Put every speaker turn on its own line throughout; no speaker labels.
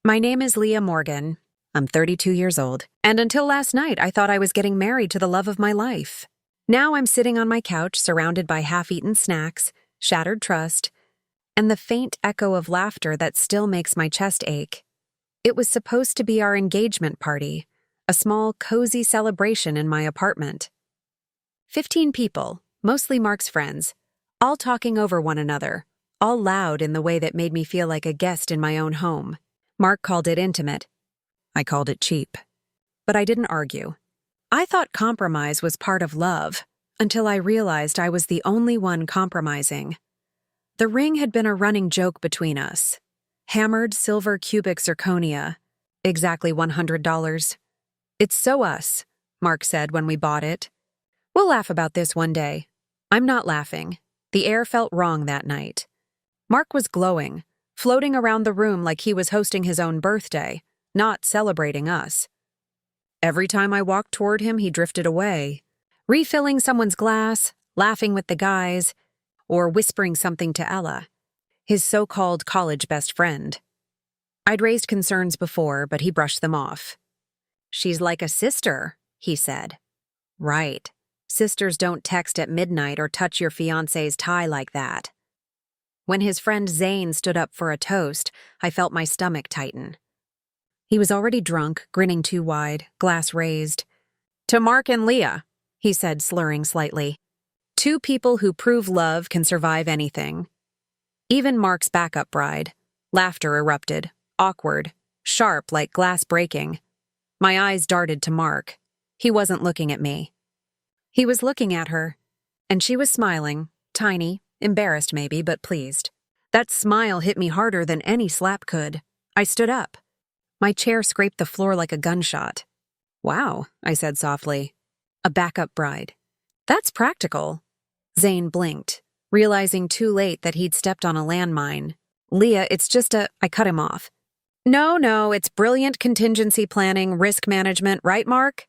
My name is Leah Morgan. I'm 32 years old, and until last night I thought I was getting married to the love of my life. Now I'm sitting on my couch surrounded by half-eaten snacks, shattered trust, and the faint echo of laughter that still makes my chest ache. It was supposed to be our engagement party, a small, cozy celebration in my apartment. 15 people, mostly Mark's friends, all talking over one another, all loud in the way that made me feel like a guest in my own home. Mark called it intimate. I called it cheap. But I didn't argue. I thought compromise was part of love, until I realized I was the only one compromising. The ring had been a running joke between us. Hammered silver cubic zirconia, exactly $100. It's so us, Mark said when we bought it. We'll laugh about this one day. I'm not laughing. The air felt wrong that night. Mark was glowing, floating around the room like he was hosting his own birthday, not celebrating us. Every time I walked toward him, he drifted away, refilling someone's glass, laughing with the guys, or whispering something to Ella, his so-called college best friend. I'd raised concerns before, but he brushed them off. She's like a sister, he said. Right. Sisters don't text at midnight or touch your fiancé's tie like that. When his friend Zane stood up for a toast, I felt my stomach tighten. He was already drunk, grinning too wide, glass raised. To Mark and Leah, he said, slurring slightly. Two people who prove love can survive anything. Even Mark's backup bride. Laughter erupted, awkward, sharp like glass breaking. My eyes darted to Mark. He wasn't looking at me. He was looking at her, and she was smiling, tiny, embarrassed maybe, but pleased. That smile hit me harder than any slap could. I stood up. My chair scraped the floor like a gunshot. Wow, I said softly. A backup bride. That's practical. Zane blinked, realizing too late that he'd stepped on a landmine. Leah, it's just I cut him off. No, it's brilliant contingency planning, risk management, right, Mark?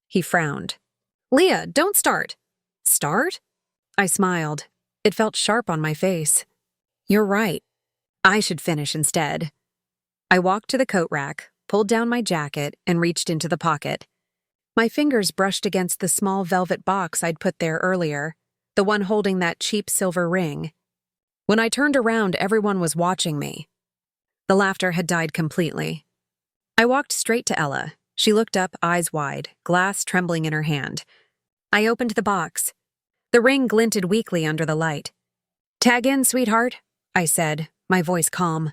He frowned. Leah, don't start. Start? I smiled. It felt sharp on my face. You're right. I should finish instead. I walked to the coat rack, pulled down my jacket, and reached into the pocket. My fingers brushed against the small velvet box I'd put there earlier, the one holding that cheap silver ring. When I turned around, everyone was watching me. The laughter had died completely. I walked straight to Ella. She looked up, eyes wide, glass trembling in her hand. I opened the box. The ring glinted weakly under the light. Tag in, sweetheart, I said, my voice calm.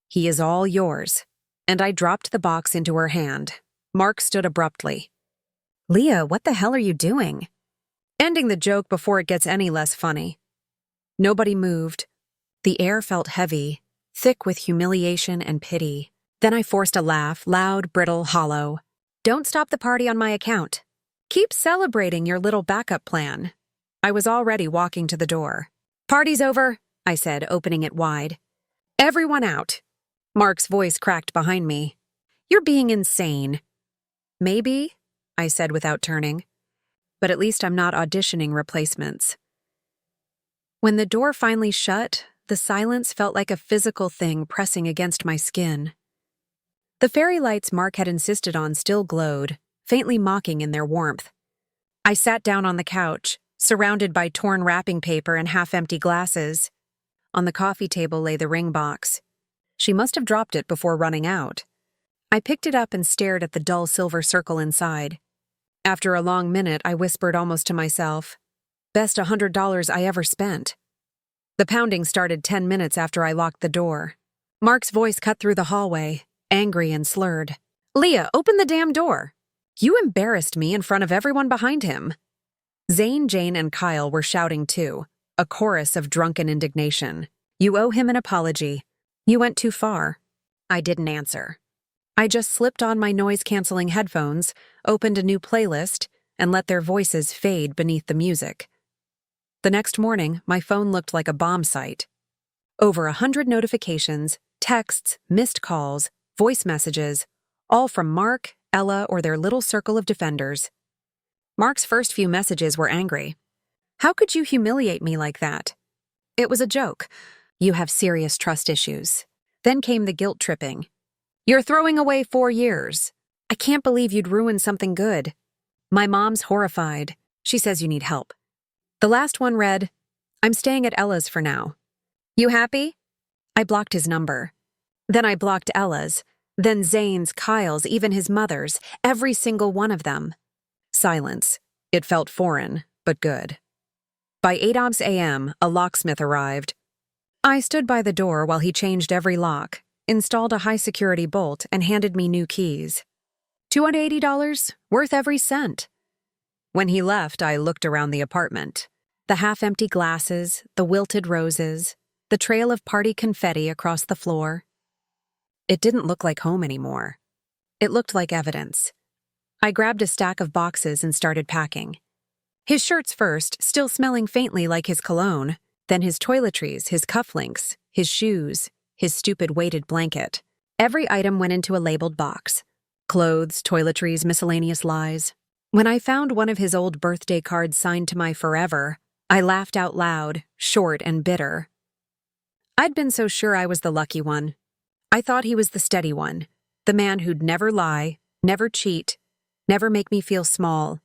He is all yours. And I dropped the box into her hand. Mark stood abruptly. Leah, what the hell are you doing? Ending the joke before it gets any less funny. Nobody moved. The air felt heavy, thick with humiliation and pity. Then I forced a laugh, loud, brittle, hollow. Don't stop the party on my account. Keep celebrating your little backup plan. I was already walking to the door. Party's over, I said, opening it wide. Everyone out. Mark's voice cracked behind me. You're being insane. Maybe, I said without turning. But at least I'm not auditioning replacements. When the door finally shut, the silence felt like a physical thing pressing against my skin. The fairy lights Mark had insisted on still glowed, faintly mocking in their warmth. I sat down on the couch, surrounded by torn wrapping paper and half-empty glasses. On the coffee table lay the ring box. She must have dropped it before running out. I picked it up and stared at the dull silver circle inside. After a long minute, I whispered almost to myself, best $100 I ever spent. The pounding started 10 minutes after I locked the door. Mark's voice cut through the hallway, angry and slurred. Leah, open the damn door. You embarrassed me in front of everyone behind him. Zane, Jane, and Kyle were shouting too, a chorus of drunken indignation. You owe him an apology. You went too far. I didn't answer. I just slipped on my noise-canceling headphones, opened a new playlist, and let their voices fade beneath the music. The next morning, my phone looked like a bomb site. Over 100 notifications, texts, missed calls, voice messages, all from Mark, Ella, or their little circle of defenders. Mark's first few messages were angry. How could you humiliate me like that? It was a joke. You have serious trust issues. Then came the guilt tripping. You're throwing away 4 years. I can't believe you'd ruin something good. My mom's horrified. She says you need help. The last one read, I'm staying at Ella's for now. You happy? I blocked his number. Then I blocked Ella's, then Zane's, Kyle's, even his mother's, every single one of them. Silence. It felt foreign, but good. By 8 a.m., a locksmith arrived. I stood by the door while he changed every lock, installed a high-security bolt, and handed me new keys. $280, worth every cent. When he left, I looked around the apartment. The half-empty glasses, the wilted roses, the trail of party confetti across the floor. It didn't look like home anymore. It looked like evidence. I grabbed a stack of boxes and started packing. His shirts first, still smelling faintly like his cologne, then his toiletries, his cufflinks, his shoes, his stupid weighted blanket. Every item went into a labeled box. Clothes, toiletries, miscellaneous lies. When I found one of his old birthday cards signed to my forever, I laughed out loud, short and bitter. I'd been so sure I was the lucky one. I thought he was the steady one, the man who'd never lie, never cheat, never make me feel small.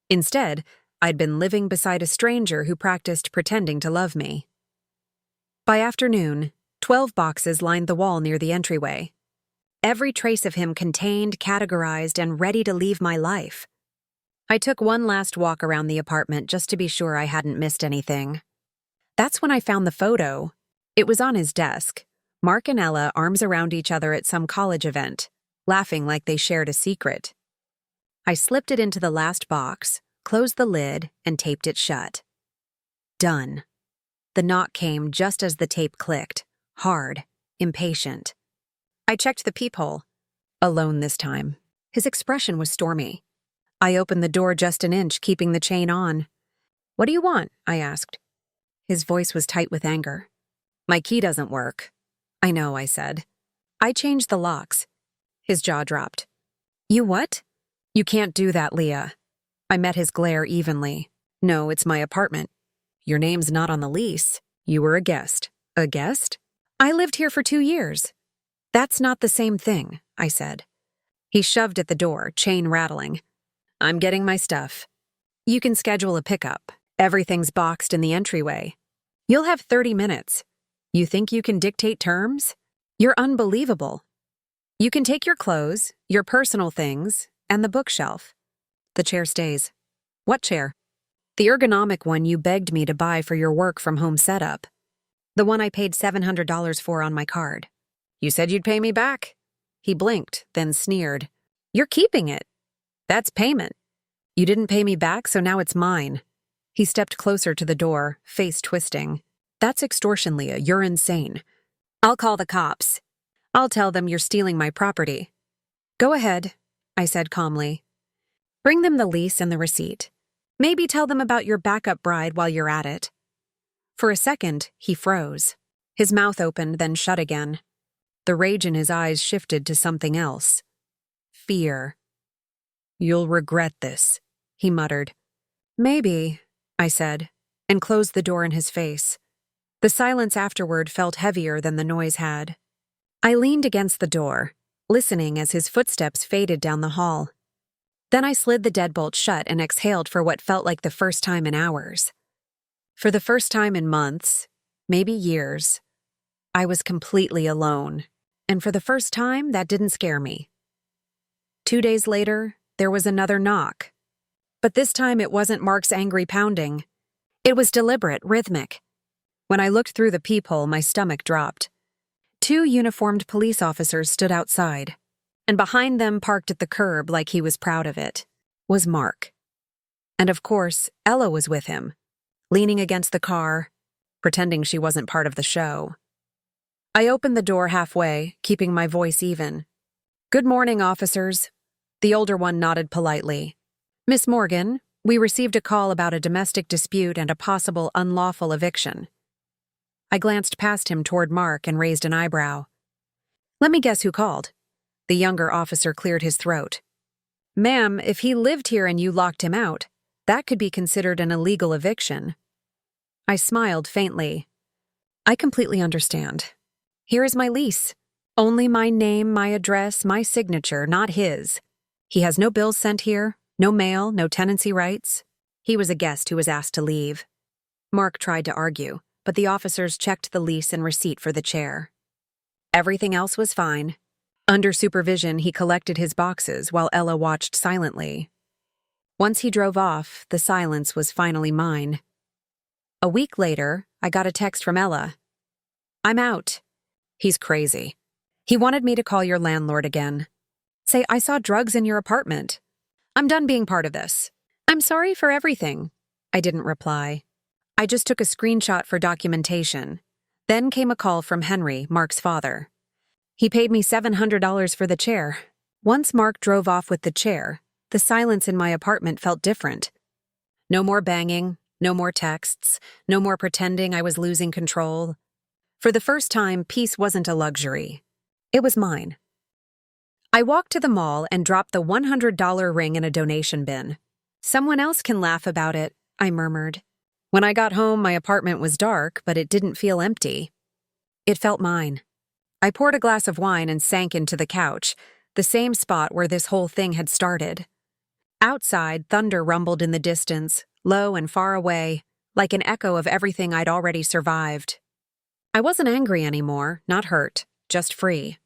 Instead, I'd been living beside a stranger who practiced pretending to love me. By afternoon, 12 boxes lined the wall near the entryway. Every trace of him contained, categorized, and ready to leave my life. I took one last walk around the apartment just to be sure I hadn't missed anything. That's when I found the photo. It was on his desk. Mark and Ella arms around each other at some college event, laughing like they shared a secret. I slipped it into the last box, closed the lid, and taped it shut. Done. The knock came just as the tape clicked, hard, impatient. I checked the peephole. Alone this time. His expression was stormy. I opened the door just an inch, keeping the chain on. What do you want? I asked. His voice was tight with anger. My key doesn't work. I know, I said. I changed the locks. His jaw dropped. You what? You can't do that, Leah. I met his glare evenly. No, it's my apartment. Your name's not on the lease. You were a guest. A guest? I lived here for 2 years. That's not the same thing, I said. He shoved at the door, chain rattling. I'm getting my stuff. You can schedule a pickup. Everything's boxed in the entryway. You'll have 30 minutes. You think you can dictate terms? You're unbelievable. You can take your clothes, your personal things, and the bookshelf. The chair stays. What chair? The ergonomic one you begged me to buy for your work from home setup. The one I paid $700 for on my card. You said you'd pay me back. He blinked, then sneered. You're keeping it. That's payment. You didn't pay me back, so now it's mine. He stepped closer to the door, face twisting. That's extortion, Leah. You're insane. I'll call the cops. I'll tell them you're stealing my property. Go ahead, I said calmly. Bring them the lease and the receipt. Maybe tell them about your backup bride while you're at it. For a second, he froze. His mouth opened, then shut again. The rage in his eyes shifted to something else. Fear. You'll regret this, he muttered. Maybe, I said, and closed the door in his face. The silence afterward felt heavier than the noise had. I leaned against the door, listening as his footsteps faded down the hall. Then I slid the deadbolt shut and exhaled for what felt like the first time in hours. For the first time in months, maybe years, I was completely alone, and for the first time, that didn't scare me. 2 days later, there was another knock. But this time it wasn't Mark's angry pounding. It was deliberate, rhythmic. When I looked through the peephole, my stomach dropped. 2 uniformed police officers stood outside, and behind them, parked at the curb like he was proud of it, was Mark. And of course, Ella was with him, leaning against the car, pretending she wasn't part of the show. I opened the door halfway, keeping my voice even. Good morning, officers. The older one nodded politely. Miss Morgan, we received a call about a domestic dispute and a possible unlawful eviction. I glanced past him toward Mark and raised an eyebrow. Let me guess who called. The younger officer cleared his throat. Ma'am, if he lived here and you locked him out, that could be considered an illegal eviction. I smiled faintly. I completely understand. Here is my lease. Only my name, my address, my signature, not his. He has no bills sent here, no mail, no tenancy rights. He was a guest who was asked to leave. Mark tried to argue, but the officers checked the lease and receipt for the chair. Everything else was fine. Under supervision, he collected his boxes while Ella watched silently. Once he drove off, the silence was finally mine. A week later, I got a text from Ella. "I'm out." "He's crazy. He wanted me to call your landlord again. Say I saw drugs in your apartment. I'm done being part of this. I'm sorry for everything." I didn't reply. I just took a screenshot for documentation. Then came a call from Henry, Mark's father. He paid me $700 for the chair. Once Mark drove off with the chair, the silence in my apartment felt different. No more banging, no more texts, no more pretending I was losing control. For the first time, peace wasn't a luxury. It was mine. I walked to the mall and dropped the $100 ring in a donation bin. "Someone else can laugh about it," I murmured. When I got home, my apartment was dark, but it didn't feel empty. It felt mine. I poured a glass of wine and sank into the couch, the same spot where this whole thing had started. Outside, thunder rumbled in the distance, low and far away, like an echo of everything I'd already survived. I wasn't angry anymore, not hurt, just free.